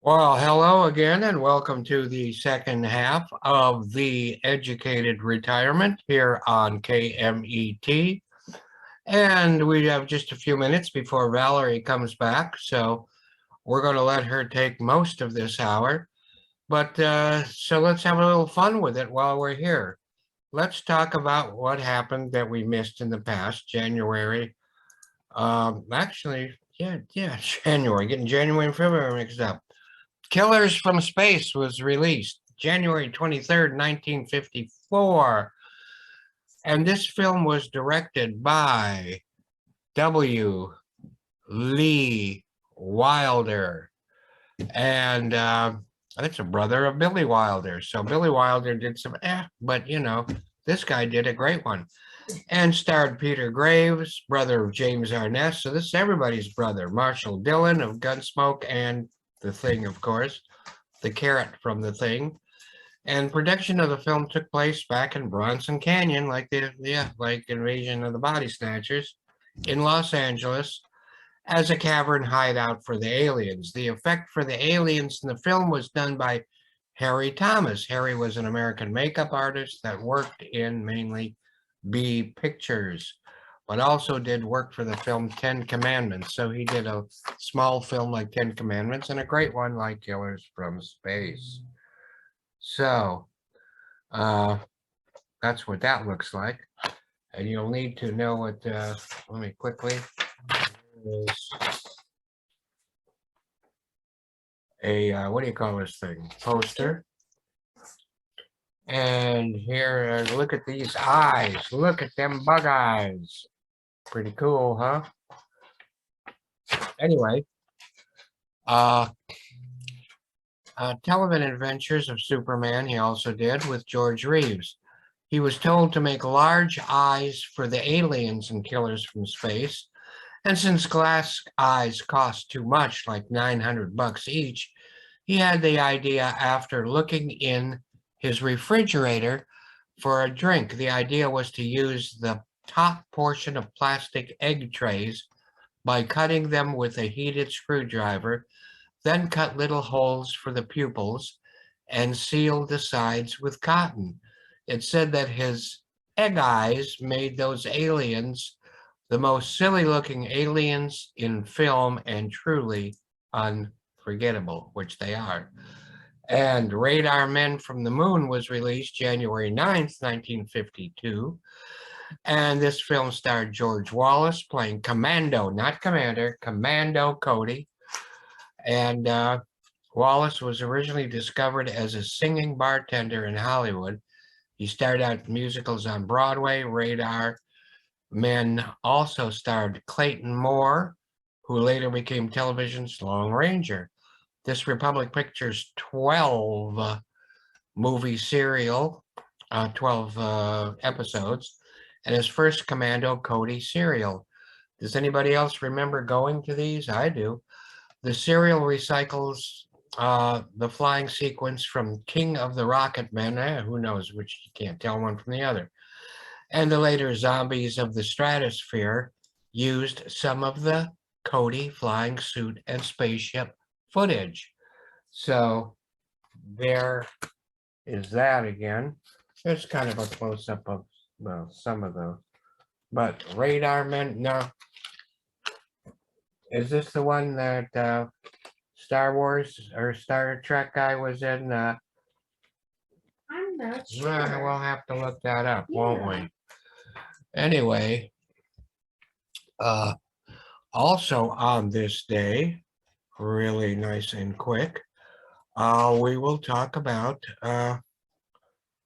Well, hello again, and welcome to the second half of the Educated Retirement here on KMET. And we have just a few minutes before Valerie comes back, so we're going to let her take most of this hour. But so let's have a little fun with it while we're here. Let's talk about what happened that we missed in the past, January. January, getting January and February mixed up. Killers from Space was released January 23rd, 1954. And this film was directed by W. Lee Wilder. And that's a brother of Billy Wilder. So Billy Wilder did some, but this guy did a great one. And starred Peter Graves, brother of James Arness. So this is everybody's brother. Marshall Dillon of Gunsmoke and The Thing, of course, the carrot from The Thing. And production of the film took place back in Bronson Canyon, like Invasion of the Body Snatchers, in Los Angeles, as a cavern hideout for the aliens. The effect for the aliens in the film was done by Harry Thomas. Harry was an American makeup artist that worked in mainly B Pictures, but also did work for the film 10 Commandments. So he did a small film like 10 Commandments and a great one like Killers from Space. So that's what that looks like. And you'll need to know what, let me quickly, is a, what do you call this thing? Poster. And here, look at these eyes. Look at them bug eyes. Pretty cool, huh? Anyway, Television Adventures of Superman he also did with George Reeves. He was told to make large eyes for the aliens and Killers from Space. And since glass eyes cost too much, like $900 each, he had the idea after looking in his refrigerator for a drink. The idea was to use the top portion of plastic egg trays by cutting them with a heated screwdriver, then cut little holes for the pupils and seal the sides with cotton. It said that his egg eyes made those aliens the most silly looking aliens in film and truly unforgettable, which they are. And Radar Men from the Moon was released January 9th, 1952. And this film starred George Wallace playing Commando, not Commander, Commando Cody. And Wallace was originally discovered as a singing bartender in Hollywood. He started out musicals on Broadway. Radar Men also starred Clayton Moore, who later became television's Lone Ranger. This Republic Pictures 12 movie serial, 12 episodes, and his first Commando Cody serial. Does anybody else remember going to these? I do. The serial recycles the flying sequence from King of the Rocket Men, who knows which, you can't tell one from the other, and the later Zombies of the Stratosphere used some of the Cody flying suit and spaceship footage. So there is that again. There's kind of a close-up of, well, some of those. But Radar Men, no. Is this the one that Star Wars or Star Trek guy was in? I'm not sure. We'll have to look that up, won't we? Anyway, also on this day, really nice and quick, we will talk about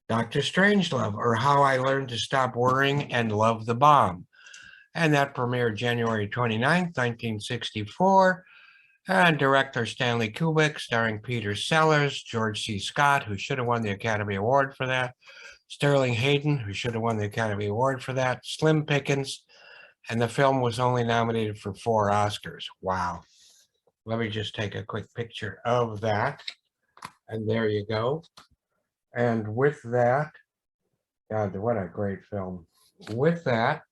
Dr. Strangelove, or How I Learned to Stop Worrying and Love the Bomb. And that premiered January 29th, 1964. And director Stanley Kubrick, starring Peter Sellers, George C. Scott, who should have won the Academy Award for that, Sterling Hayden, who should have won the Academy Award for that, Slim Pickens, and the film was only nominated for 4 Oscars. Wow. Let me just take a quick picture of that. And there you go. And with that, God, what a great film. With that,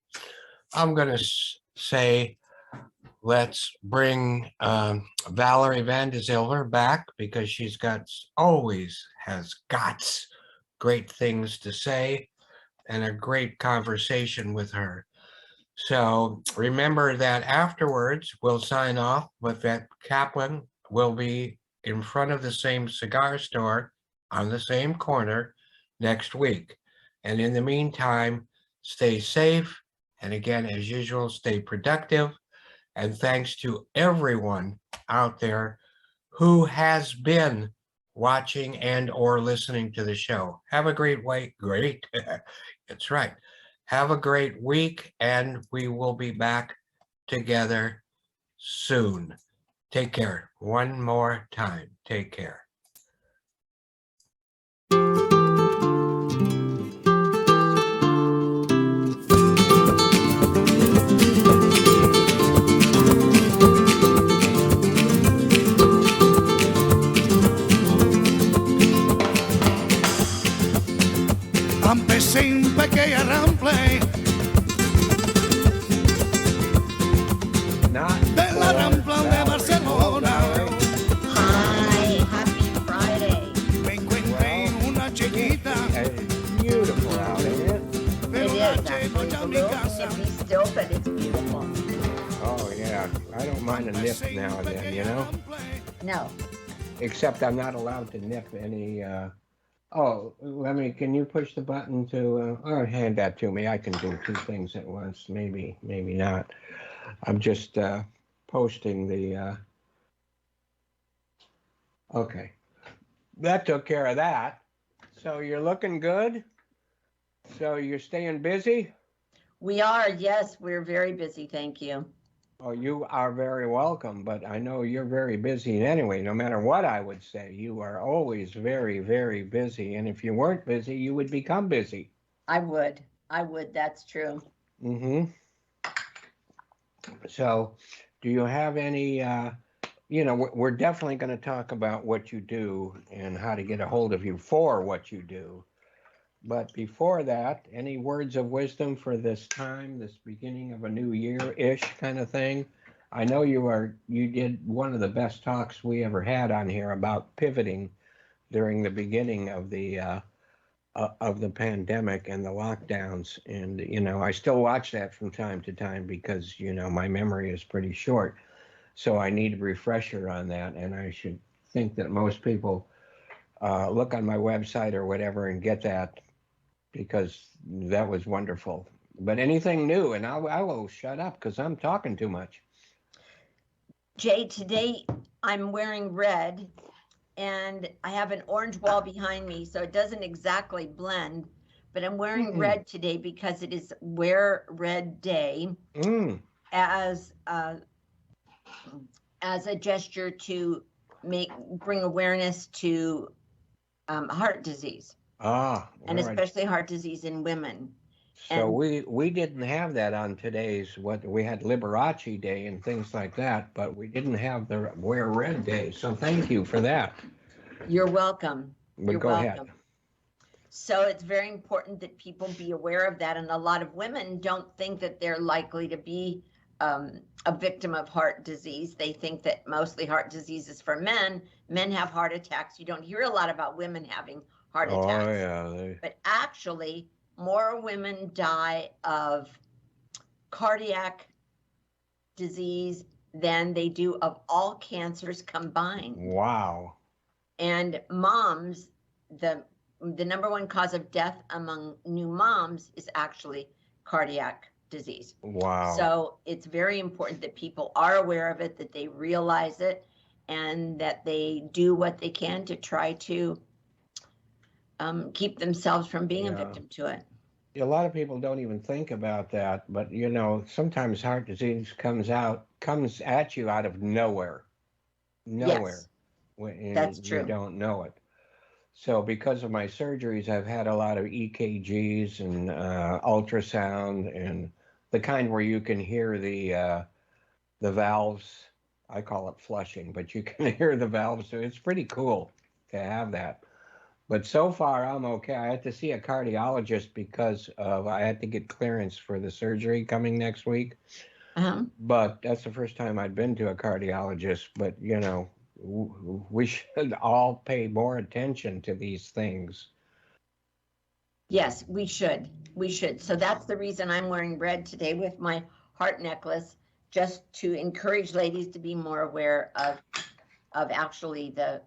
I'm going to say Let's bring Valerie Van de Zilver back because always has great things to say and a great conversation with her. So remember that afterwards we'll sign off, but that Kaplan will be in front of the same cigar store on the same corner next week. And in the meantime, stay safe. And again, as usual, stay productive. And thanks to everyone out there who has been watching and or listening to the show. Have a great week. Great. That's right. Have a great week, and we will be back together soon. Take care. One more time. Take care. Empecé un pequeño rample de la Rampla de Barcelona. Hi, happy Friday. Me encontré una chiquita. It's beautiful out, isn't it? It Pero is la actually llevo a ya a mi little casa. nippy still, but it's beautiful. Oh, yeah. I don't mind a nip now and then, you know? No, Except I'm not allowed to nip any. Can you push the button to, or hand that to me? I can do two things at once. Maybe not. I'm just posting the, okay. That took care of that. So you're looking good? So you're staying busy? we are. Yes, we're very busy. Thank you. Oh, you are very welcome, but I know you're very busy anyway, no matter what I would say. You are always very, very busy. And if you weren't busy, you would become busy. I would. That's true. Mm-hmm. So do you have any, we're definitely going to talk about what you do and how to get a hold of you for what you do. But before that, any words of wisdom for this time, this beginning of a new year-ish kind of thing? I know you did one of the best talks we ever had on here about pivoting during the beginning of the pandemic and the lockdowns. And, I still watch that from time to time because, my memory is pretty short. So I need a refresher on that. And I should think that most people look on my website or whatever and get that, because that was wonderful. But anything new, and I will shut up because I'm talking too much. Jay, today I'm wearing red and I have an orange wall behind me, so it doesn't exactly blend, but I'm wearing red today because it is Wear Red Day as a gesture to bring awareness to heart disease. And especially heart disease in women. So we didn't have that on today's, we had Liberace Day and things like that, but we didn't have the Wear Red Day. So thank you for that. You're welcome. But go ahead. So it's very important that people be aware of that. And a lot of women don't think that they're likely to be a victim of heart disease. They think that mostly heart disease is for men. Men have heart attacks. You don't hear a lot about women having heart attacks. Oh, yeah. But actually, more women die of cardiac disease than they do of all cancers combined. Wow. And moms, the number one cause of death among new moms is actually cardiac disease. Wow. So it's very important that people are aware of it, that they realize it, and that they do what they can to try to keep themselves from being a victim to it. A lot of people don't even think about that, but sometimes heart disease comes at you out of nowhere. Yes, that's true. You don't know it. So because of my surgeries, I've had a lot of EKGs and ultrasound, and the kind where you can hear the valves. I call it flushing, but you can hear the valves. So it's pretty cool to have that. But so far, I'm okay. I had to see a cardiologist because I had to get clearance for the surgery coming next week. but that's the first time I'd been to a cardiologist. But you know, we should all pay more attention to these things. Yes, we should. We should. So that's the reason I'm wearing red today with my heart necklace, just to encourage ladies to be more aware of actually the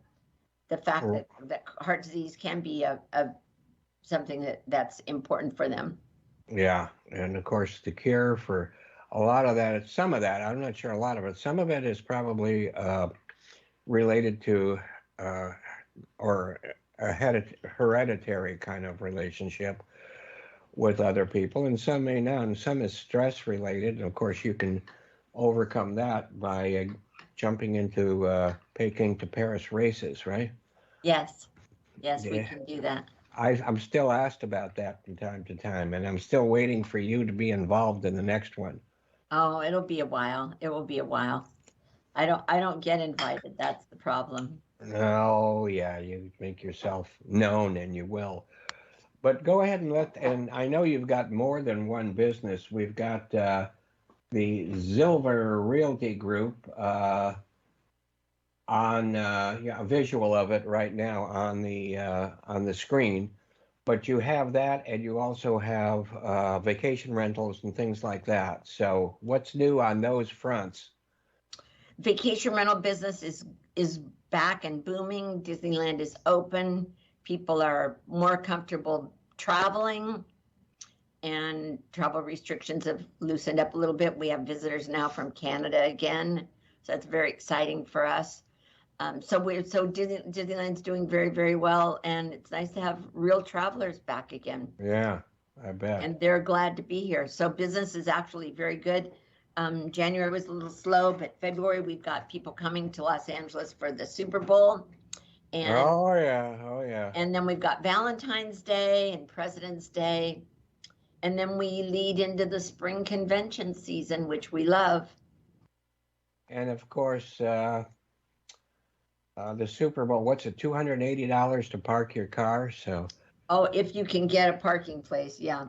fact that heart disease can be a something that's important for them. Yeah, and of course the cure for a lot of that, some of that, I'm not sure a lot of it, some of it is probably related to or a hereditary kind of relationship with other people, and some may not, and some is stress related. And of course, you can overcome that by jumping into Peking to Paris races, right? Yes, yes, we Yeah. can do that. I'm still asked about that from time to time, and I'm still waiting for you to be involved in the next one. Oh, it'll be a while. It will be a while. I don't get invited. That's the problem. Oh, yeah, you make yourself known and you will. But go ahead and I know you've got more than one business. We've got the Silver Realty Group on a visual of it right now on the screen. But you have that, and you also have vacation rentals and things like that. So what's new on those fronts? Vacation rental business is back and booming. Disneyland is open. People are more comfortable traveling, and travel restrictions have loosened up a little bit. We have visitors now from Canada again, so that's very exciting for us. So Disneyland's doing very, very well, and it's nice to have real travelers back again. Yeah, I bet. And they're glad to be here. So business is actually very good. January was a little slow, but February we've got people coming to Los Angeles for the Super Bowl. And oh yeah. And then we've got Valentine's Day and President's Day. And then we lead into the spring convention season, which we love. And of course, the Super Bowl, what's it, $280 to park your car? So. Oh, if you can get a parking place, yeah.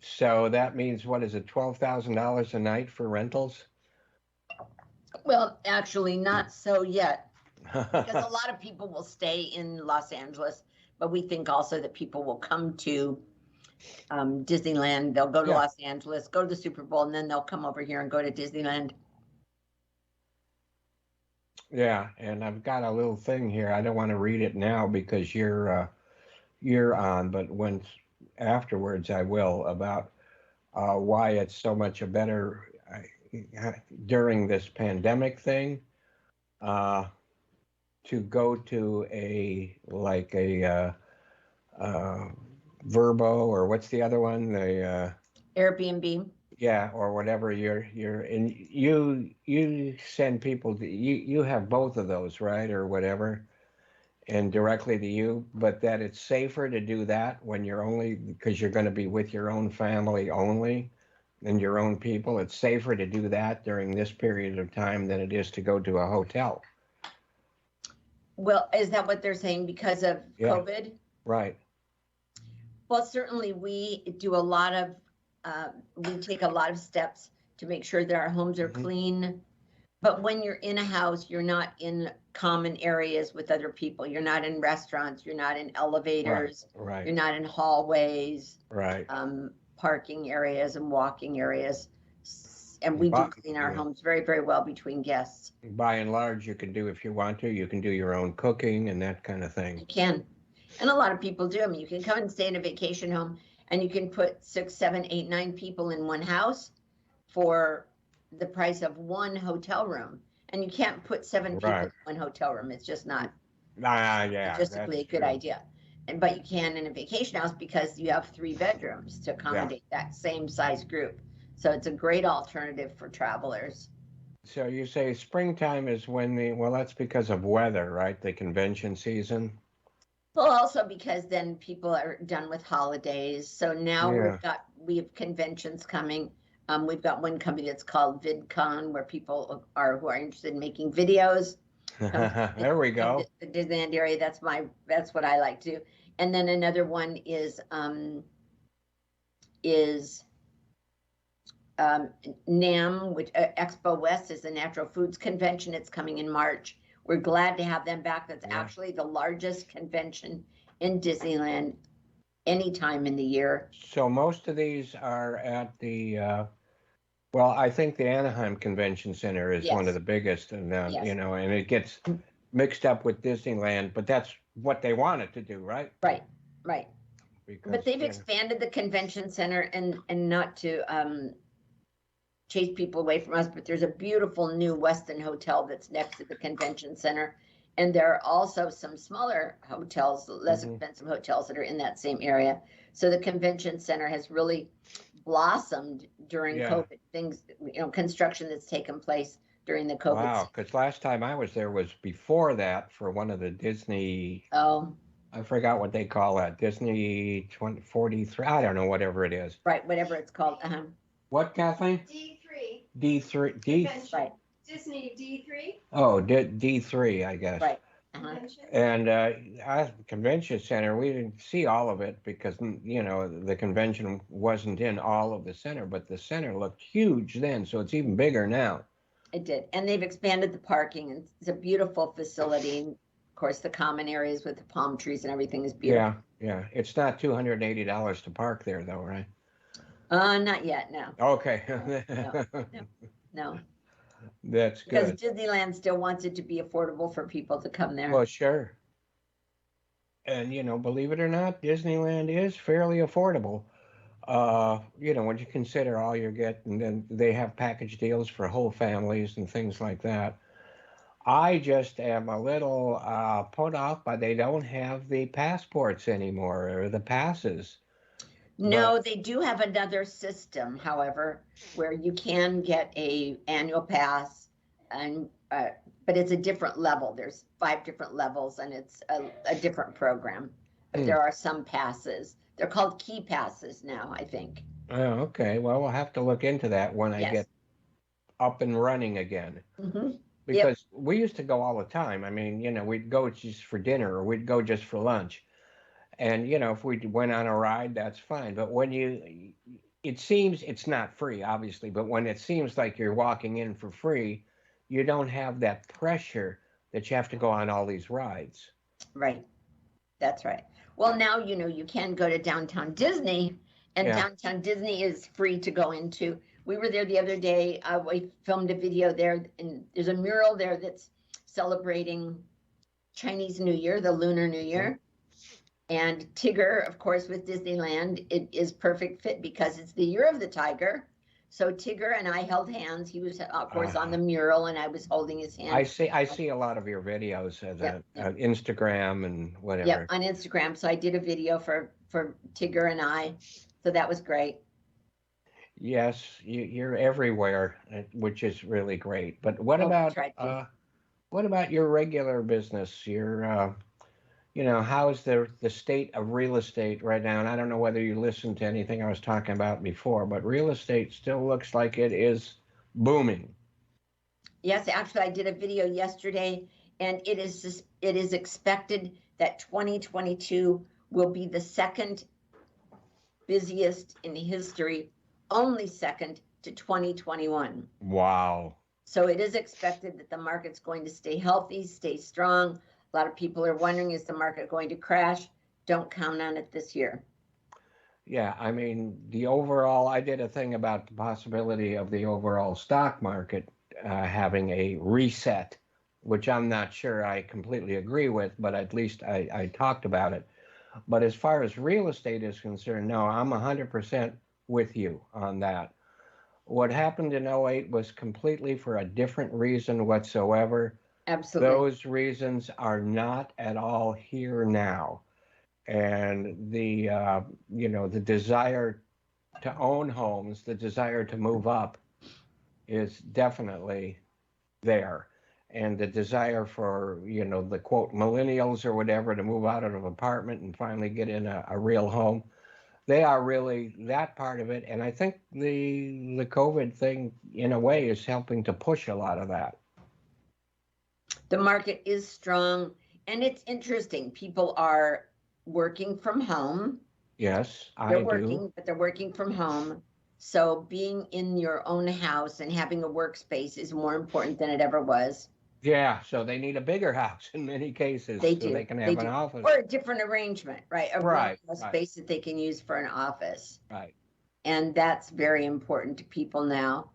So that means, what is it, $12,000 a night for rentals? Well, actually, not so yet, because a lot of people will stay in Los Angeles, but we think also that people will come to Disneyland. They'll go to Los Angeles, go to the Super Bowl, and then they'll come over here and go to Disneyland. Yeah, and I've got a little thing here. I don't want to read it now because you're on, but when afterwards I will, about why it's so much a better during this pandemic thing to go to a Verbo, or what's the other one, the Airbnb. Yeah, or whatever you're and you send people to, you have both of those, right, or whatever, and directly to you, but that it's safer to do that when you're only, because you're going to be with your own family only and your own people. It's safer to do that during this period of time than it is to go to a hotel. Well, is that what they're saying because of COVID? Right. Well, certainly we do a lot of we take a lot of steps to make sure that our homes are clean. But when you're in a house, you're not in common areas with other people. You're not in restaurants. You're not in elevators. Right. You're not in hallways. Right. Parking areas and walking areas. And we do clean our homes very, very well between guests. By and large, you can do, if you want to, you can do your own cooking and that kind of thing. You can. And a lot of people do. I mean, you can come and stay in a vacation home, and you can put 6, 7, 8, 9 people in one house for the price of one hotel room. And you can't put 7 people in one hotel room. It's just not logistically a good idea. But you can in a vacation house because you have 3 bedrooms to accommodate that same size group. So it's a great alternative for travelers. So you say springtime is when well, that's because of weather, right? The convention season. Well, also because then people are done with holidays. So now we have conventions coming. We've got one company that's called VidCon, where people are who are interested in making videos. There we go. The Disneyland area. That's what I like to do. And then another one is NAM, which Expo West is the Natural Foods Convention. It's coming in March. We're glad to have them back. That's actually the largest convention in Disneyland any time in the year. So most of these are at the, well, I think the Anaheim Convention Center is one of the biggest, and you know, and it gets mixed up with Disneyland, but that's what they want it to do, right? Right, right. Because, but they've expanded the convention center, and not to chase people away from us, but there's a beautiful new Westin hotel that's next to the convention center. And there are also some smaller hotels, less expensive hotels that are in that same area. So the convention center has really blossomed during COVID. Things, you know, construction that's taken place during the COVID. Wow, because last time I was there was before that for one of the Disney. I forgot what they call that. Disney 43. I don't know, whatever it is. Right, whatever it's called. What, Kathleen? D3. D3. D. Right. Disney D3. Oh, D3, I guess. Right. Convention. And convention center, we didn't see all of it because, you know, the convention wasn't in all of the center, but the center looked huge then, so it's even bigger now. It did, and they've expanded the parking, and it's a beautiful facility. And of course, the common areas with the palm trees and everything is beautiful. Yeah. It's not $280 to park there, though, right? Not yet, no. Okay. No. That's because good. Disneyland still wants it to be affordable for people to come there. Well, sure. And, you know, believe it or not, Disneyland is fairly affordable. You know, when you consider all you're getting, then they have package deals for whole families and things like that. I just am a little put off by they don't have the passports anymore, or the passes. No, they do have another system, however, where you can get a annual pass, and but it's a different level. There's 5 different levels, and it's a different program. But there are some passes. They're called key passes now, I think. Oh, okay. Well, we'll have to look into that when I get up and running again. Because we used to go all the time. I mean, you know, we'd go just for dinner, or we'd go just for lunch. And, you know, if we went on a ride, that's fine. But when it seems it's not free, obviously, but when it seems like you're walking in for free, you don't have that pressure that you have to go on all these rides. Right. That's right. Well, now, you know, you can go to Downtown Disney, and Downtown Disney is free to go into. We were there the other day. We filmed a video there, and there's a mural there that's celebrating Chinese New Year, the Lunar New Year. And Tigger, of course, with Disneyland, it is perfect fit because it's the year of the tiger. So Tigger and I held hands. He was, of course, on the mural, and I was holding his hand. I see a lot of your videos on Instagram and whatever. Yeah, on Instagram. So I did a video for Tigger and I. So that was great. Yes, you're everywhere, which is really great. But what about your regular business? Your you know, how's the state of real estate right now? And I don't know whether you listened to anything I was talking about before, but real estate still looks like it is booming. Yes, actually, I did a video yesterday, and it is expected that 2022 will be the second busiest in history, only second to 2021. Wow. So it is expected that the market's going to stay healthy, stay strong. A lot of people are wondering, is the market going to crash? Don't count on it this year. Yeah, I mean, the overall, I did a thing about the possibility of the overall stock market having a reset, which I'm not sure I completely agree with, but at least I talked about it. But as far as real estate is concerned, no, I'm 100% with you on that. What happened in 2008 was completely for a different reason whatsoever. Absolutely. Those reasons are not at all here now. And the, you know, the desire to own homes, the desire to move up is definitely there. And the desire for, you know, the quote millennials or whatever to move out of an apartment and finally get in a real home, they are really that part of it. And I think the COVID thing, in a way, is helping to push a lot of that. The market is strong, and it's interesting. People are working from home. Yes, They're working, but they're working from home. So being in your own house and having a workspace is more important than it ever was. Yeah, so they need a bigger house in many cases They so do. they can They have an do. office. Or a different arrangement, right? A room, Right, a right, space that they can use for an office. right. And that's very important to people now.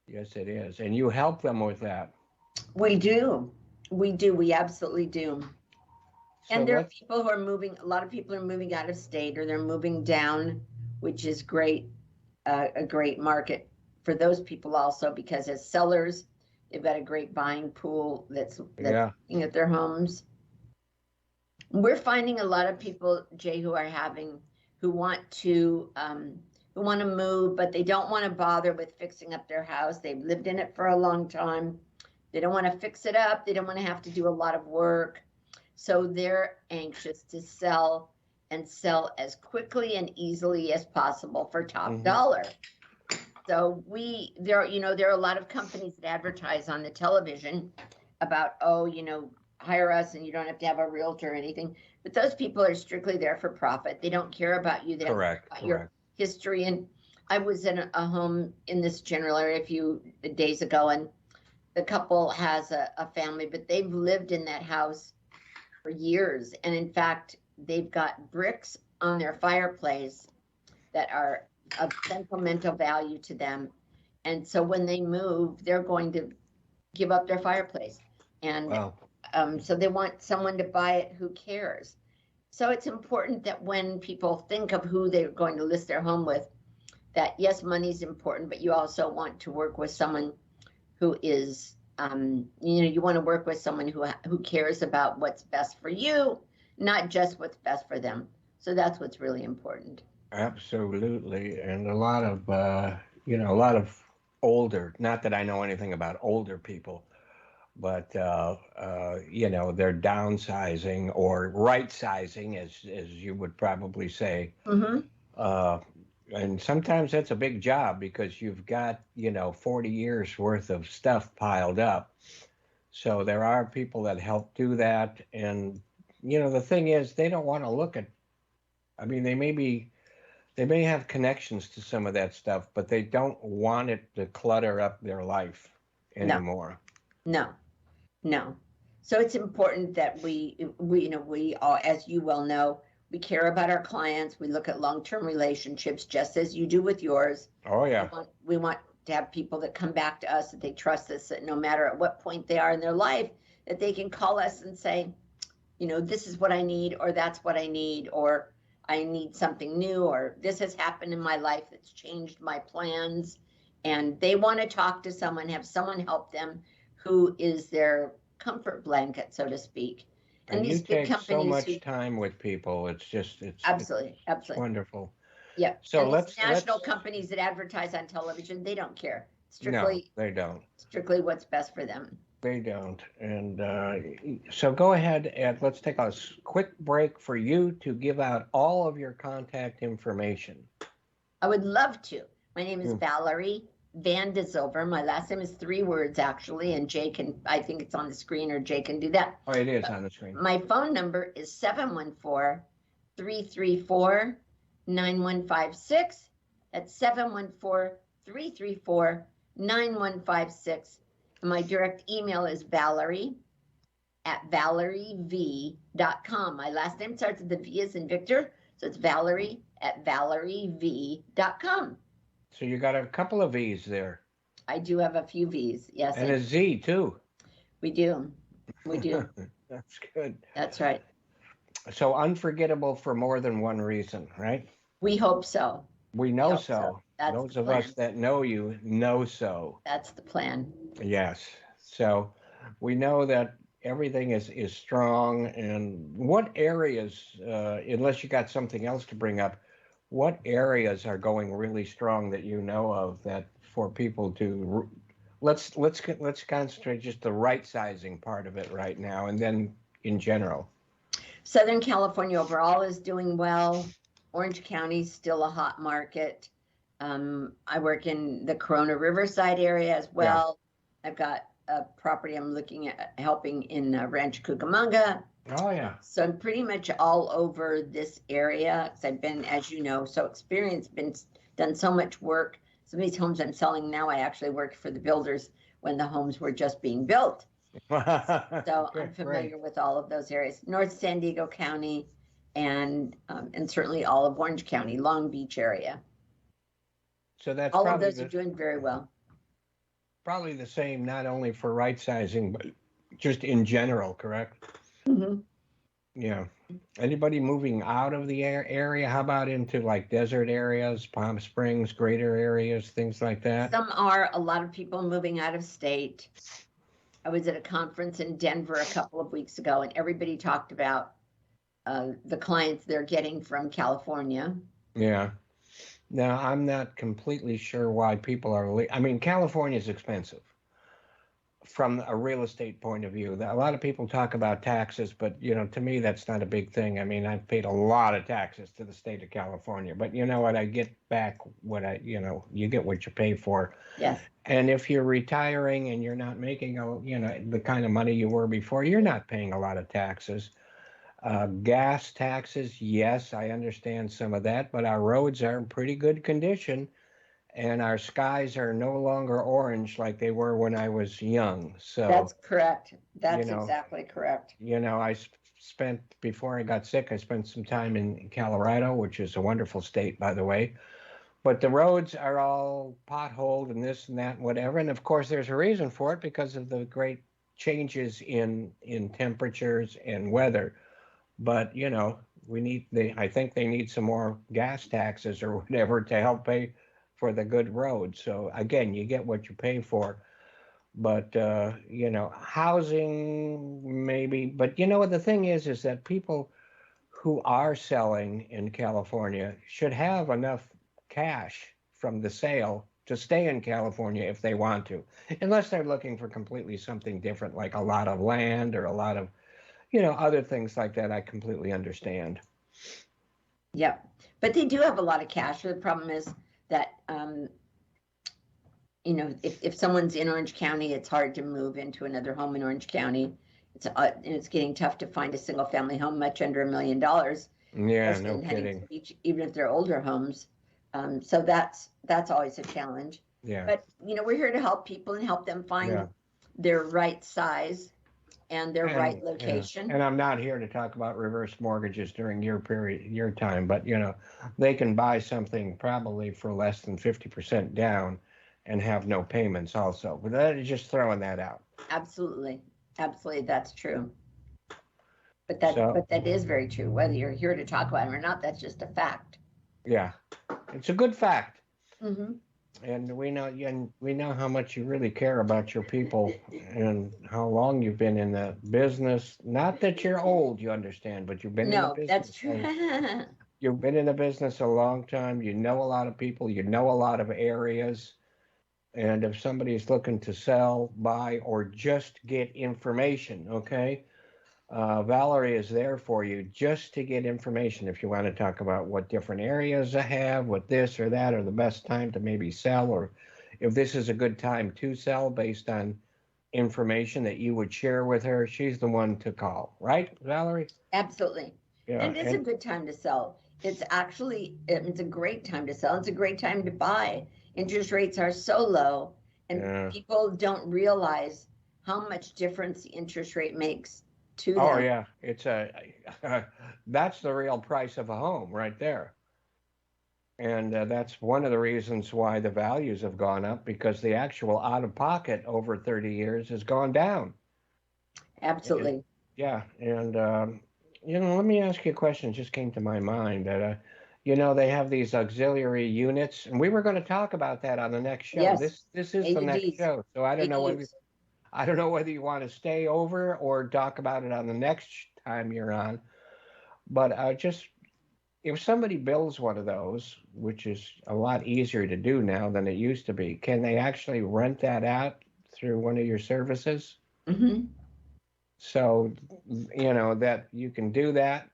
Yes, it is. And you help them with that. We do. We do. We absolutely do. So And there are let's, people who are moving, a lot of people are moving out of state or they're moving down, which is great, a great market for those people also, because as sellers, they've got a great buying pool that's yeah, looking at their homes. We're finding a lot of people, Jay, who want to move, but they don't want to bother with fixing up their house. They've lived in it for a long time. They don't want to fix it up. They don't want to have to do a lot of work. So they're anxious to sell and sell as quickly and easily as possible for top dollar. So there are a lot of companies that advertise on the television about, hire us and you don't have to have a realtor or anything. But those people are strictly there for profit. They don't care about you. They don't care about your history. And I was in a home in this general area a few days ago, and the couple has a family, but they've lived in that house for years. And in fact, they've got bricks on their fireplace that are of sentimental value to them. And so when they move, they're going to give up their fireplace. And wow. So they want someone to buy it who cares. So it's important that when people think of who they're going to list their home with, that yes, money's important, but you also want to work with someone who is, you want to work with someone who cares about what's best for you, not just what's best for them. So that's what's really important. Absolutely. And a lot of older, not that I know anything about older people, but they're downsizing or right sizing, as you would probably say. And sometimes that's a big job because you've got 40 years worth of stuff piled up. So there are people that help do that. And the thing is, they don't want to look at, I mean, they may have connections to some of that stuff, but they don't want it to clutter up their life anymore. No. So it's important that we all, as you well know, we care about our clients. We look at long-term relationships, just as you do with yours. Oh, yeah. We want to have people that come back to us, that they trust us, that no matter at what point they are in their life, that they can call us and say, this is what I need, or that's what I need, or I need something new, or this has happened in my life that's changed my plans. And they want to talk to someone, have someone help them who is their comfort blanket, so to speak. And these you big take so much companies time with people. It's absolutely wonderful. Yeah. So and let's national companies that advertise on television, they don't care. No, they don't. Strictly what's best for them. They don't. And so go ahead and let's take a quick break for you to give out all of your contact information. I would love to. My name is Valerie Van de Zilver. My last name is 3 words, actually, and Jay can, I think it's on the screen, or Jay can do that. Oh, it is on the screen. My phone number is 714-334-9156. That's 714-334-9156. And my direct email is Valerie@ValerieV.com. My last name starts with the V as in Victor, so it's Valerie@ValerieV.com. So you got a couple of V's there. I do have a few V's, yes. And a Z too. We do. That's good. That's right. So unforgettable for more than one reason, right? We hope so. We know so. That's Those of us that know you know so. That's the plan. Yes. So we know that everything is strong. And what areas, unless you got something else to bring up, what areas are going really strong that you know of, that for people to let's concentrate just the right sizing part of it right now, and then in general. Southern California overall is doing well. Orange County is still a hot market. I work in the Corona Riverside area as well. Yeah. I've got a property I'm looking at helping in Rancho Cucamonga. Oh, yeah. So I'm pretty much all over this area. I've been, as you know, so experienced, been done so much work. Some of these homes I'm selling now, I actually worked for the builders when the homes were just being built. So I'm familiar with all of those areas. North San Diego County and certainly all of Orange County, Long Beach area. So that's All of probably those are doing very well. probably the same, not only for right sizing, but just in general, correct? Mm-hmm. Yeah. Anybody moving out of the area? How about into like desert areas, Palm Springs, greater areas, things like that? Some are, a lot of people moving out of state. I was at a conference in Denver a couple of weeks ago, and everybody talked about the clients they're getting from California. Yeah. Now, I'm not completely sure why people are. I mean, California is expensive from a real estate point of view. A lot of people talk about taxes, but to me, that's not a big thing. I mean, I've paid a lot of taxes to the state of California, but you know what? I get back what you get what you pay for. Yes. And if you're retiring and you're not making the kind of money you were before, you're not paying a lot of taxes. Gas taxes, yes, I understand some of that, but our roads are in pretty good condition. And our skies are no longer orange like they were when I was young. So that's correct. That's exactly correct. I spent, before I got sick, I spent some time in Colorado, which is a wonderful state, by the way. But the roads are all potholed and this and that and whatever. And of course, there's a reason for it because of the great changes in temperatures and weather. But I think they need some more gas taxes or whatever to help pay for the good roads. So again, you get what you pay for. But housing maybe. But what the thing is that people who are selling in California should have enough cash from the sale to stay in California if they want to, unless they're looking for completely something different, like a lot of land or a lot of other things like that. I completely understand. Yep. But they do have a lot of cash. The problem is that, if someone's in Orange County, it's hard to move into another home in Orange County. It's getting tough to find a single family home much under $1 million. Yeah, no kidding. Even if they're older homes. So that's always a challenge. Yeah. But, we're here to help people and help them find their right size and their right location. And I'm not here to talk about reverse mortgages during your time, but they can buy something probably for less than 50% down and have no payments also. But that is just throwing that out. Absolutely. That's true. But that is very true. Whether you're here to talk about it or not, that's just a fact. Yeah. It's a good fact. Mm-hmm. And we know how much you really care about your people and how long you've been in the business. Not that you're old, you understand, but you've been in the business. No, that's true. You've been in the business a long time. You know a lot of people. You know a lot of areas. And if somebody's looking to sell, buy, or just get information, okay, Valerie is there for you just to get information. If you want to talk about what different areas I have, what this or that, or the best time to maybe sell, or if this is a good time to sell based on information that you would share with her, she's the one to call, right, Valerie? Absolutely. Yeah, and it's a good time to sell. It's a great time to sell. It's a great time to buy. Interest rates are so low, and people don't realize how much difference the interest rate makes to them. Oh yeah, it's that's the real price of a home right there. And that's one of the reasons why the values have gone up, because the actual out-of-pocket over 30 years has gone down. Absolutely. And let me ask you a question. It just came to my mind that they have these auxiliary units, and we were going to talk about that on the next show. Yes. This is the next show, so I don't know whether you want to stay over or talk about it on the next time you're on. But if somebody builds one of those, which is a lot easier to do now than it used to be, can they actually rent that out through one of your services? Mm-hmm. So, that you can do that,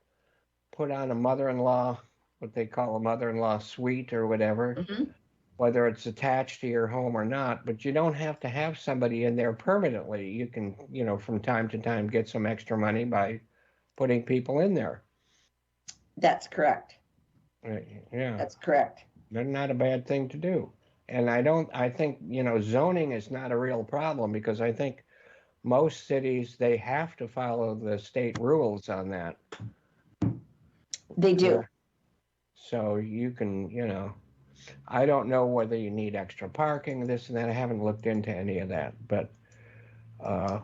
put on a mother-in-law, what they call a mother-in-law suite or whatever, mm-hmm. whether it's attached to your home or not, but you don't have to have somebody in there permanently. You can, from time to time get some extra money by putting people in there. That's correct. Yeah. That's correct. They're not a bad thing to do. And I think, zoning is not a real problem because I think most cities, they have to follow the state rules on that. They do. So you can, I don't know whether you need extra parking, this and that. I haven't looked into any of that, but, It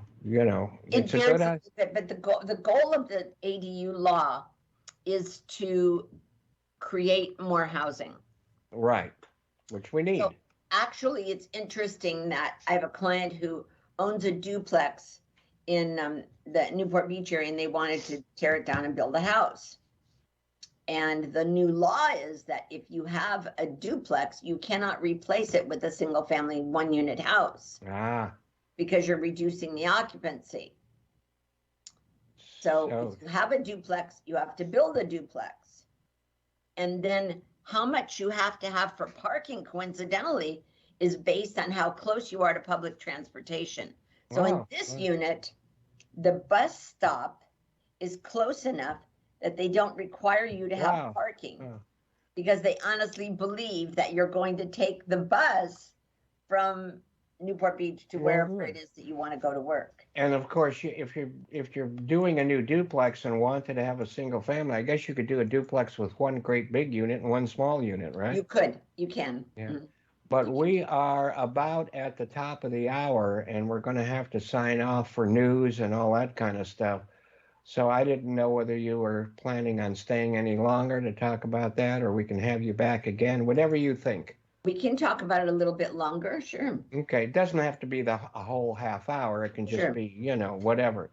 it's a varies good a idea. little bit, but the goal of the ADU law is to create more housing. Right, which we need. So actually, it's interesting that I have a client who owns a duplex in the Newport Beach area, and they wanted to tear it down and build a house. And the new law is that if you have a duplex, you cannot replace it with a single family 1-unit house because you're reducing the occupancy. So if you have a duplex, you have to build a duplex. And then how much you have to have for parking, coincidentally, is based on how close you are to public transportation. So in this unit, the bus stop is close enough that they don't require you to have parking because they honestly believe that you're going to take the bus from Newport Beach to wherever it is that you want to go to work. And of course, if you're doing a new duplex and wanted to have a single family, I guess you could do a duplex with one great big unit and one small unit, right? You can. Yeah. But we are about at the top of the hour, and we're going to have to sign off for news and all that kind of stuff. So I didn't know whether you were planning on staying any longer to talk about that, or we can have you back again, whatever you think. We can talk about it a little bit longer, sure. Okay, it doesn't have to be a whole half hour. It can just be, whatever.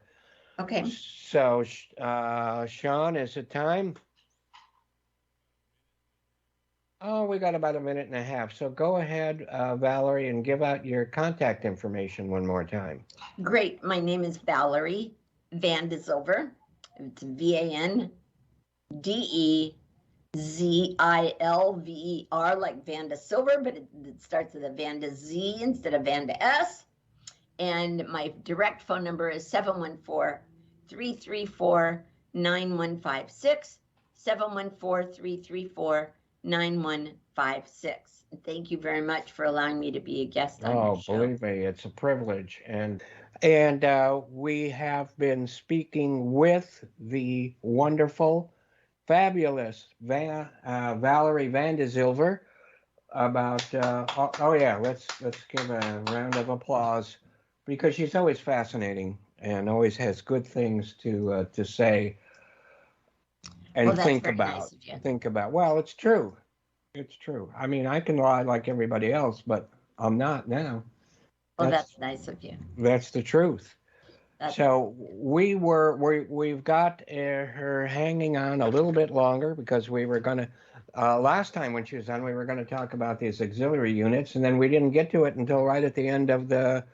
Okay. So, Sean, is it time? Oh, we got about a minute and a half. So go ahead, Valerie, and give out your contact information one more time. Great. My name is Valerie Van de Zilver. It's VANDEZILVER, like Vanda Silver, but it starts with a Vanda Z instead of Vanda S. And my direct phone number is 714-334-9156, 714-334-9156. Thank you very much for allowing me to be a guest on your show. Believe me, it's a privilege. And we have been speaking with the wonderful, fabulous Valerie Van de Zilver about let's give a round of applause because she's always fascinating and always has good things to say and think about. Well, it's true. It's true. I mean, I can lie like everybody else, but I'm not now. Well, that's nice of you. That's the truth. So we've got her hanging on a little bit longer because we were going to, last time when she was on, we were going to talk about these auxiliary units, and then we didn't get to it until right at the end of the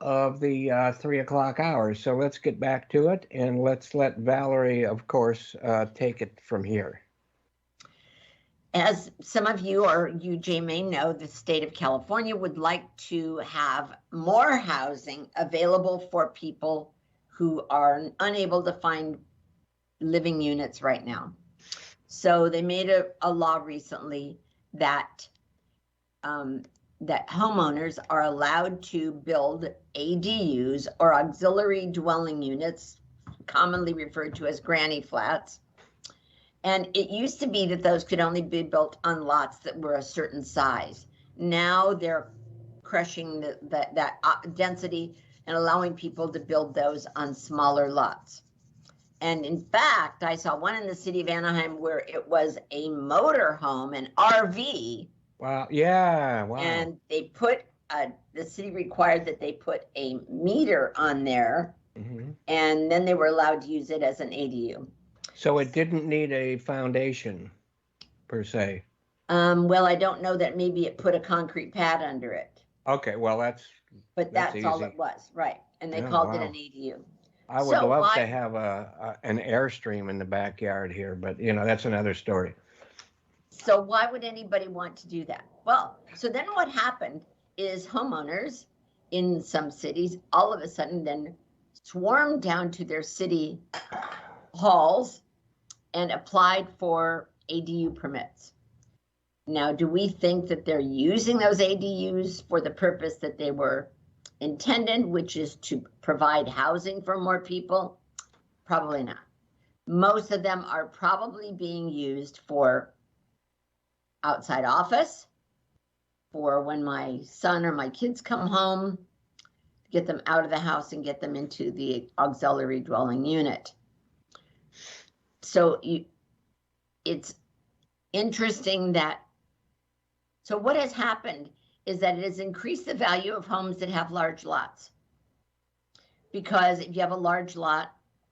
3 o'clock hour. So let's get back to it, and let's let Valerie, of course, take it from here. As some of you or you, Jay, may know, the state of California would like to have more housing available for people who are unable to find living units right now. So they made a law recently that that homeowners are allowed to build ADUs, or auxiliary dwelling units, commonly referred to as granny flats. And it used to be that those could only be built on lots that were a certain size. Now they're crushing that density and allowing people to build those on smaller lots. And in fact, I saw one in the city of Anaheim where it was a motor home, an RV. Wow, yeah, wow. And they put, the city required that they put a meter on there, and then they were allowed to use it as an ADU. So it didn't need a foundation, per se? Well, I don't know that maybe it put a concrete pad under it. Okay, well, that's all it was, right. And they called it an ADU. I would love to have an Airstream in the backyard here, but, that's another story. So why would anybody want to do that? Well, so then what happened is homeowners in some cities all of a sudden then swarmed down to their city halls and applied for ADU permits. Now, do we think that they're using those ADUs for the purpose that they were intended, which is to provide housing for more people? Probably not. Most of them are probably being used for outside office, for when my son or my kids come home, get them out of the house and get them into the auxiliary dwelling unit. So it's interesting that, so what has happened is that it has increased the value of homes that have large lots. Because if you have a large lot,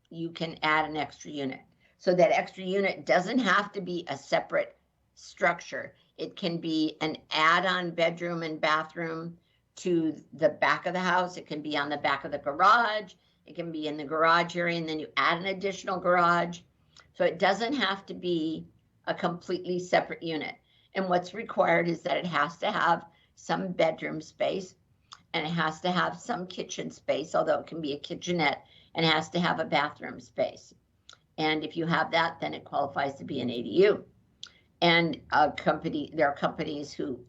you can add an extra unit. So that extra unit doesn't have to be a separate structure. It can be an add-on bedroom and bathroom to the back of the house. It can be on the back of the garage. It can be in the garage area, and then you add an additional garage. So it doesn't have to be a completely separate unit. And what's required is that it has to have some bedroom space, and it has to have some kitchen space, although it can be a kitchenette, and it has to have a bathroom space. And if you have that, then it qualifies to be an ADU. And there are companies who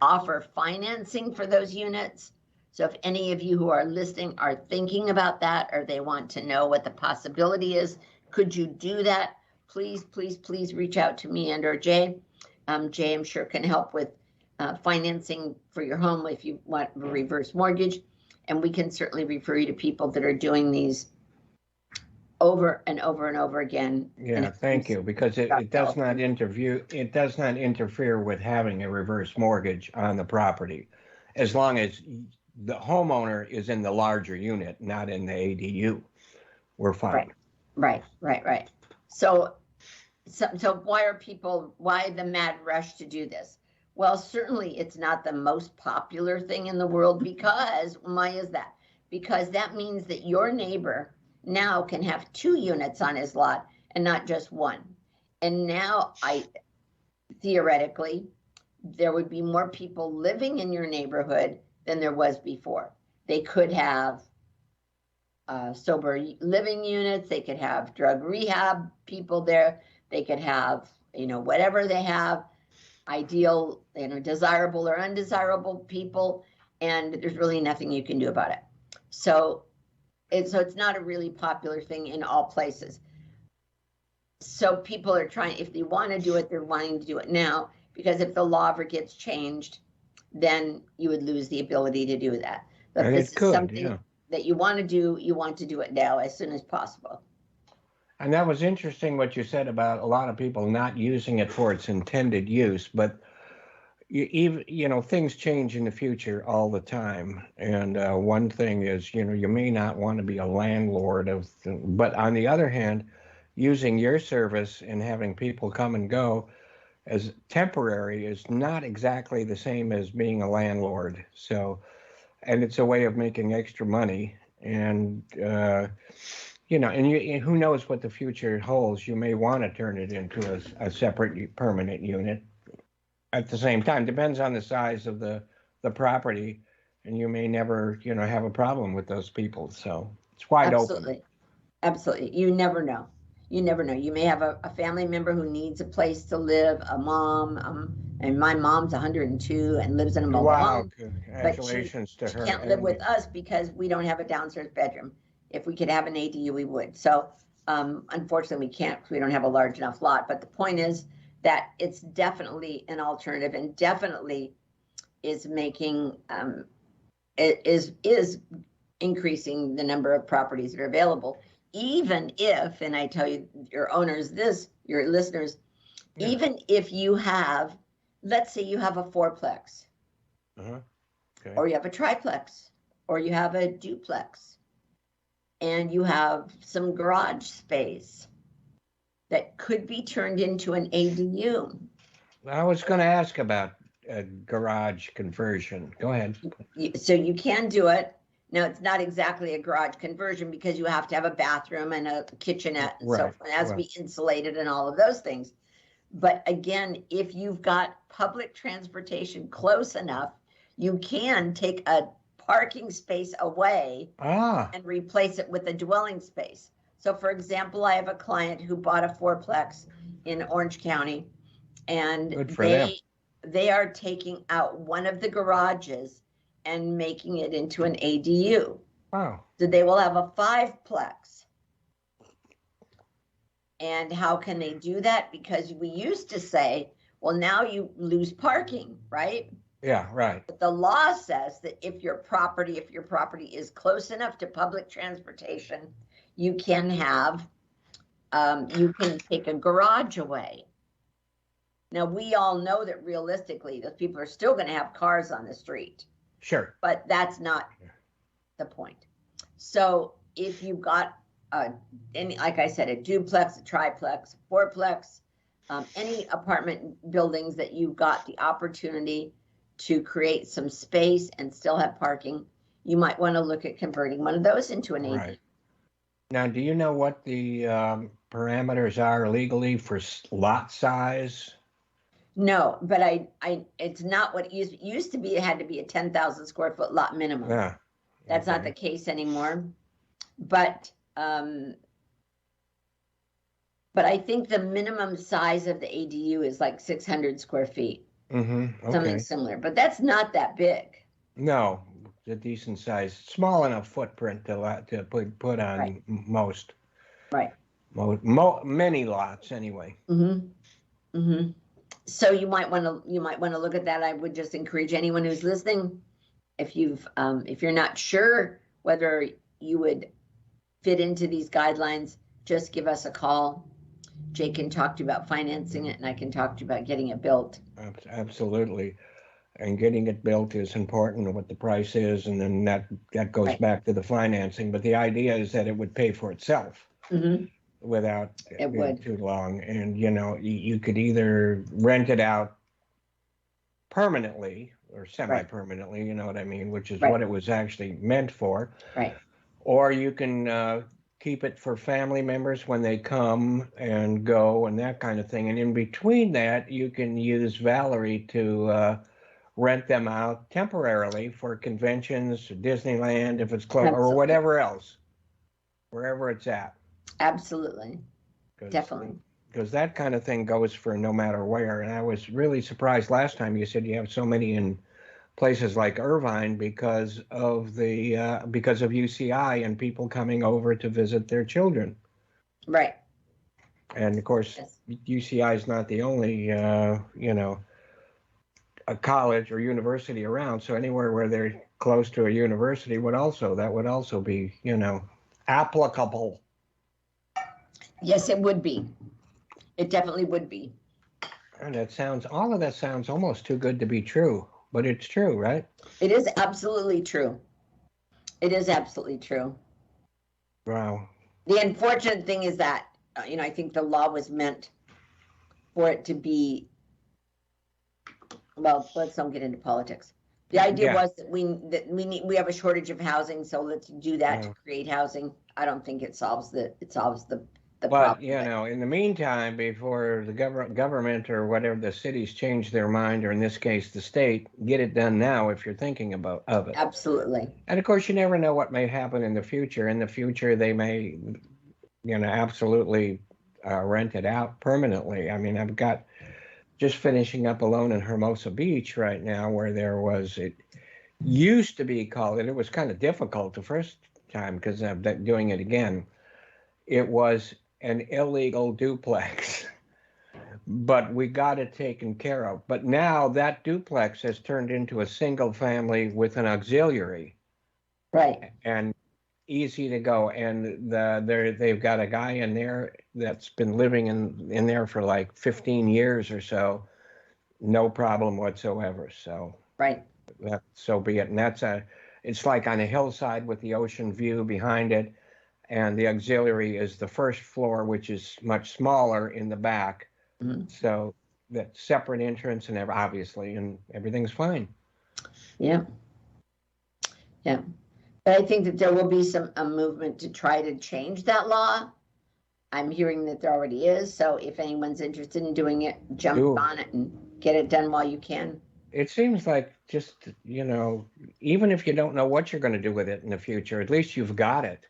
offer financing for those units. So if any of you who are listening are thinking about that, or they want to know what the possibility is, could you do that? Please, please, please reach out to me and or Jay. Jay, I'm sure, can help with financing for your home if you want a reverse mortgage. And we can certainly refer you to people that are doing these over and over and over again. Yeah, thank you, because it does not interfere with having a reverse mortgage on the property, as long as the homeowner is in the larger unit, not in the ADU. We're fine. Right. So why the mad rush to do this? Well, certainly it's not the most popular thing in the world, because why is that? Because that means that your neighbor now can have 2 units on his lot and not just 1. And now theoretically, there would be more people living in your neighborhood than there was before. They could have sober living units. They could have drug rehab people there. They could have, whatever they have, ideal, desirable or undesirable people. And there's really nothing you can do about it. So it's not a really popular thing in all places. So people are trying, if they want to do it, they're wanting to do it now, because if the law ever gets changed, then you would lose the ability to do that. But And this it could, is something yeah. that you want to do it now as soon as possible. And that was interesting what you said about a lot of people not using it for its intended use, but things change in the future all the time. And one thing is, you may not want to be a landlord but on the other hand, using your service and having people come and go as temporary is not exactly the same as being a landlord. So, and it's a way of making extra money. And, and who knows what the future holds. You may want to turn it into a separate permanent unit. At the same time, depends on the size of the property, and you may never, have a problem with those people. So it's wide open. Absolutely. You never know. You may have a family member who needs a place to live, a mom, and my mom's 102 and lives in a mobile home. Congratulations to her. She can't live with us because we don't have a downstairs bedroom. If we could have an ADU, we would. So unfortunately, we can't, because we don't have a large enough lot. But the point is that it's definitely an alternative, and definitely is making is increasing the number of properties that are available. Even if, and I tell you, your listeners, Yeah. even if you have, let's say you have a 4-plex, Okay. or you have a triplex, or you have a duplex, and you have some garage space that could be turned into an ADU. I was going to ask about a garage conversion. Go ahead. So you can do it. Now, it's not exactly a garage conversion, because you have to have a bathroom and a kitchenette and so forth. It has to be insulated and all of those things. But again, if you've got public transportation close enough, you can take a parking space away and replace it with a dwelling space. So for example, I have a client who bought a 4-plex in Orange County, And Good for them. they are taking out one of the garages and making it into an ADU. Wow. So they will have a 5-plex. And how can they do that? Because we used to say, well, now you lose parking, right? Yeah, right. But the law says that if your property is close enough to public transportation, you can have, you can take a garage away. Now, we all know that realistically, those people are still going to have cars on the street, Sure. but that's not the point. So if you've got any, like I said, a duplex, a triplex, a fourplex, any apartment buildings that you've got the opportunity to create some space and still have parking, you might want to look at converting one of those into an ADU. Right. Now, do you know what the parameters are legally for lot size? No, but it's not what it used to be. It had to be a 10,000 square foot lot minimum. Yeah. That's not Okay. the case anymore. But I think the minimum size of the ADU is like 600 square feet, Mm-hmm. something Okay. similar. But that's not that big. No, it's a decent size, small enough footprint to put on Right. most. Right. Many lots anyway. Mm-hmm. Mm-hmm. So you might want to look at that. I would just encourage anyone who's listening, if you're not sure whether you would fit into these guidelines, just give us a call. Jay can talk to you about financing it, and I can talk to you about getting it built. Absolutely. And getting it built is important, what the price is, and then that goes Right. back to the financing. But the idea is that it would pay for itself Mm-hmm. without It being would. too long. And, you could either rent it out permanently or semi-permanently, you know what I mean, which is Right. what it was actually meant for. Right. Or you can keep it for family members when they come and go and that kind of thing. And in between that, you can use Valerie to rent them out temporarily for conventions, Disneyland, if it's close, or Absolutely. whatever else, wherever it's at. Absolutely. Definitely. Because that kind of thing goes for no matter where. And I was really surprised last time you said you have so many in places like Irvine because of UCI and people coming over to visit their children. Right. And of course, Yes. UCI is not the only, a college or university around. So anywhere where they're close to a university would also be, applicable. Yes, it would be. It definitely would be. And all of that sounds almost too good to be true, but it's true, right? It is absolutely true. It is absolutely true. Wow. The unfortunate thing is that, I think the law was meant for it to be, well, let's don't get into politics. The idea Yeah. was that we have a shortage of housing, so let's do that to create housing. I don't think it solves the But, problem. in the meantime, before the government or whatever, the cities change their mind, or in this case, the state, get it done now if you're thinking of it. Absolutely. And of course, you never know what may happen in the future. In the future, they may, absolutely rent it out permanently. I mean, I've got just finishing up a loan in Hermosa Beach right now where it used to be called, and it was kind of difficult the first time because I'm doing it again. It was an illegal duplex, but we got it taken care of. But now that duplex has turned into a single family with an auxiliary. Right. And easy to go. And they've got a guy in there that's been living in there for like 15 years or so, no problem whatsoever. So Right. so be it. And it's like on a hillside with the ocean view behind it. And the auxiliary is the first floor, which is much smaller in the back. Mhm. So that separate entrance and obviously, and everything's fine. Yeah. Yeah. But I think that there will be a movement to try to change that law. I'm hearing that there already is. So if anyone's interested in doing it, jump on it and get it done while you can. It seems like just, even if you don't know what you're going to do with it in the future, at least you've got it.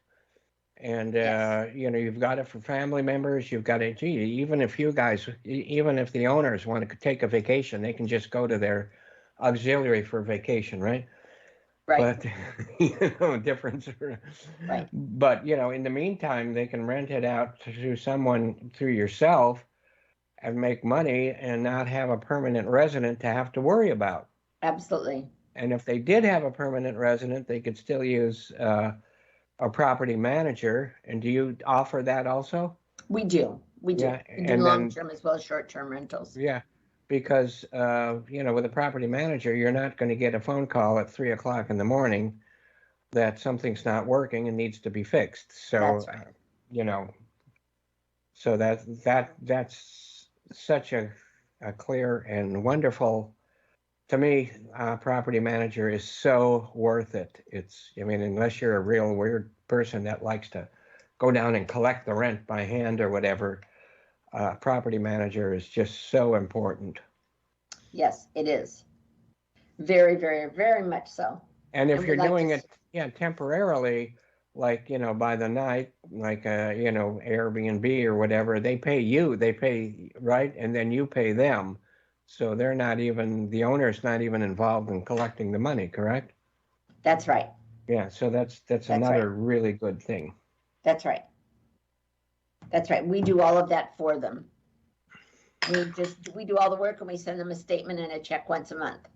And, Yes. you've got it for family members. You've got it, gee, even if you guys, even if the owners want to take a vacation, they can just go to their auxiliary for vacation, right? Right, But, difference. right. But, in the meantime, they can rent it out to someone through yourself and make money and not have a permanent resident to have to worry about. Absolutely. And if they did have a permanent resident, they could still use a property manager. And do you offer that also? We do. We do. Yeah, We do and then long-term as well as short-term rentals. yeah, because with a property manager, you're not going to get a phone call at 3 o'clock in the morning that something's not working and needs to be fixed. So That's right. So that's such a clear and wonderful. To me, property manager is so worth it. Unless you're a real weird person that likes to go down and collect the rent by hand or whatever, property manager is just so important. Yes, it is. Very, very, very much so. And if And you're we like doing to it, temporarily, like, by the night, like, Airbnb or whatever, they pay, right? And then you pay them. So the owner's not even involved in collecting the money, correct? That's right. Yeah, so that's another really good thing. That's right. That's right. We do all of that for them. We do all the work and we send them a statement and a check once a month.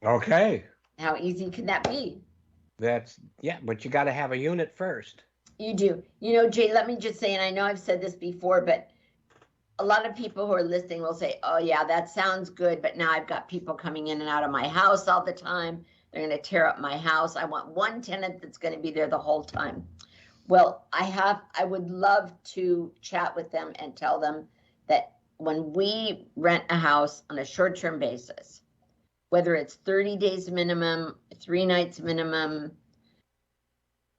Okay. How easy can that be? But you got to have a unit first. You do. Jay, let me just say, and I know I've said this before, but a lot of people who are listening will say, oh yeah, that sounds good, but now I've got people coming in and out of my house all the time. They're going to tear up my house. I want one tenant that's going to be there the whole time. Well, I would love to chat with them and tell them that when we rent a house on a short-term basis, whether it's 30 days minimum, 3 nights minimum,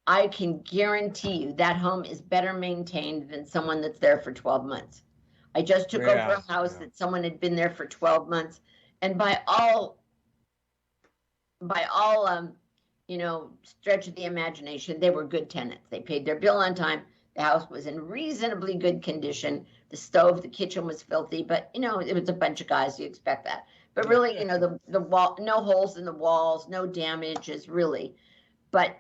I can guarantee you that home is better maintained than someone that's there for 12 months. I just took over a house that someone had been there for 12 months, and by all stretch of the imagination, they were good tenants. They paid their bill on time. The house was in reasonably good condition. The stove, the kitchen was filthy, but it was a bunch of guys. You expect that, but really, the wall, no holes in the walls, no damages really. But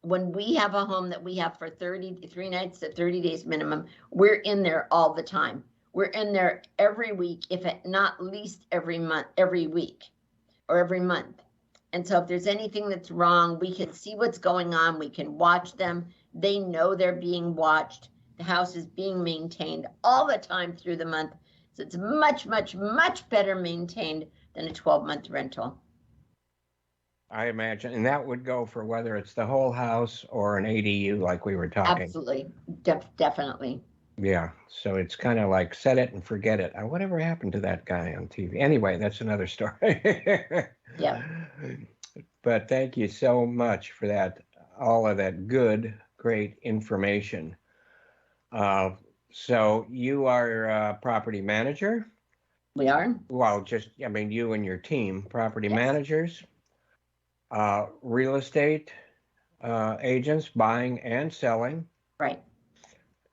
when we have a home that we have for 3 nights to 30 days minimum, we're in there all the time. We're in there every week, if not least every month, every week or every month. And so if there's anything that's wrong, we can see what's going on. We can watch them. They know they're being watched. The house is being maintained all the time through the month. So it's much, much, much better maintained than a 12-month rental. I imagine, and that would go for whether it's the whole house or an ADU like we were talking. Absolutely. Definitely. Yeah, so it's kind of like set it and forget it. Whatever happened to that guy on TV? Anyway, that's another story. Yeah. But thank you so much for that, all of that great information. So you are a property manager? We are? Well, you and your team, property Yes. managers, real estate agents, buying and selling. Right.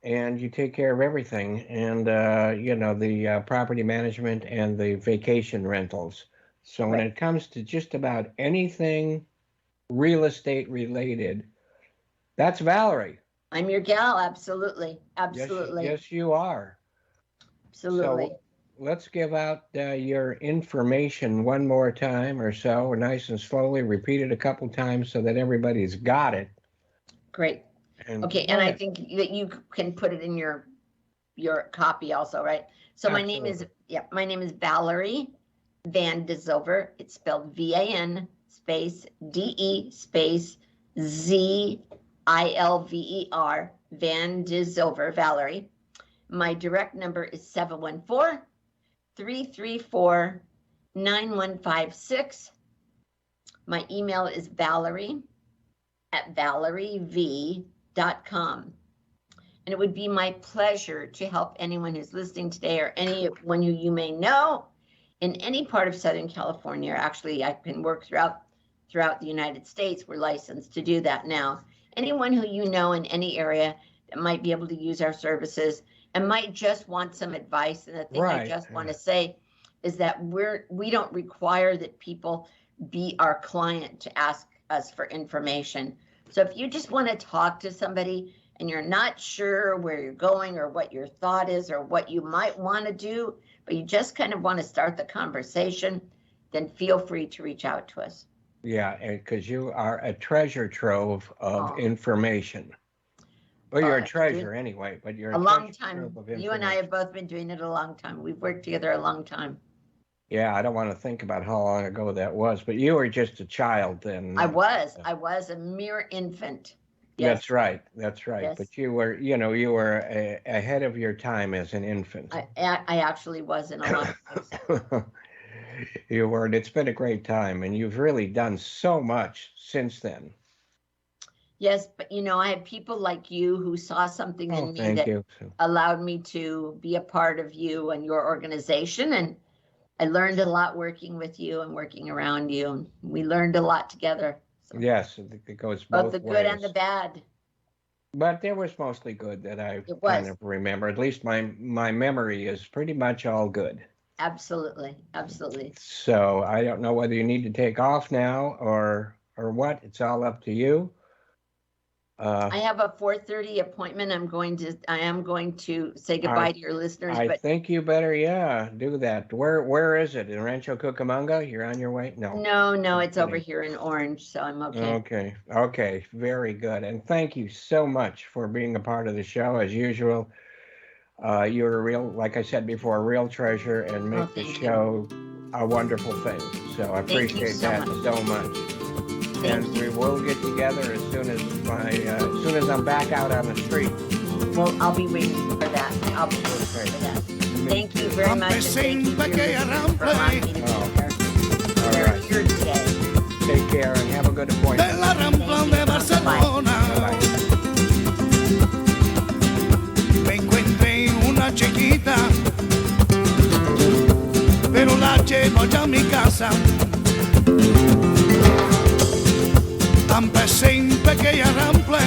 And you take care of everything, and the property management and the vacation rentals. So when it comes to just about anything real estate related, that's Valerie. I'm your gal. Absolutely. Absolutely. Yes, you are. Absolutely. So let's give out your information one more time or so, nice and slowly. Repeat it a couple times so that everybody's got it. Great. And Okay, and I think that you can put it in your copy also, right? So my name is Valerie Van de Zilver. It's spelled VAN space DE space ZILVER, Van de Zilver, Valerie. My direct number is 714-334-9156. My email is Valerie@ValerieV.com. And it would be my pleasure to help anyone who's listening today or anyone who you may know in any part of Southern California. Actually, I can work throughout the United States. We're licensed to do that now. anyone who you know in any area that might be able to use our services and might just want some advice. And the thing I Right. just want to say is that we don't require that people be our client to ask us for information. So if you just want to talk to somebody and you're not sure where you're going or what your thought is or what you might want to do, but you just kind of want to start the conversation, then feel free to reach out to us. Yeah, because you are a treasure trove of Oh. information. Well, you're a Uh, treasure anyway, but you're A long treasure time. trove of You and I information. have both been doing it a long time. We've worked together a long time. Yeah, I don't want to think about how long ago that was, but you were just a child then. I was a mere infant. Yes, That's right. That's right. Yes. But you were, you know, you were ahead of your time as an infant. I actually was in a lot of ways. You were, and it's been a great time, and you've really done so much since then. Yes, but you know, I had people like you who saw something Oh, in me thank that you. allowed me to be a part of you and your organization. And I learned a lot working with you and working around you. And we learned a lot together. So Yes, it goes both both the ways. good and the bad. But there was mostly good that I It kind was. of remember. At least my memory is pretty much all good. Absolutely. Absolutely. So I don't know whether you need to take off now or what. It's all up to you. I have a 4:30 appointment. I am going to say goodbye to your listeners, I but think you better, yeah, do that. Where is it? In Rancho Cucamonga? You're on your way? No. no, it's over kidding. here in Orange, so I'm okay. Okay, very good. And thank you so much for being a part of the show as usual. You're a real, like I said before, a real treasure and make the thank you. show a wonderful thing. So I Thank you appreciate so that much. so much. Thank And we will get together as soon as I'm back out on the street. Well, I'll be waiting for that. I'll be waiting for that. Thank you very much. And thank you, dear listeners, for allowing me to be here. All We're right. here today. Take care and have a good De appointment. la Rambla de Barcelona Bye. me encontré una chiquita, pero la llevo ya a mi casa. Empecé en pequeña rample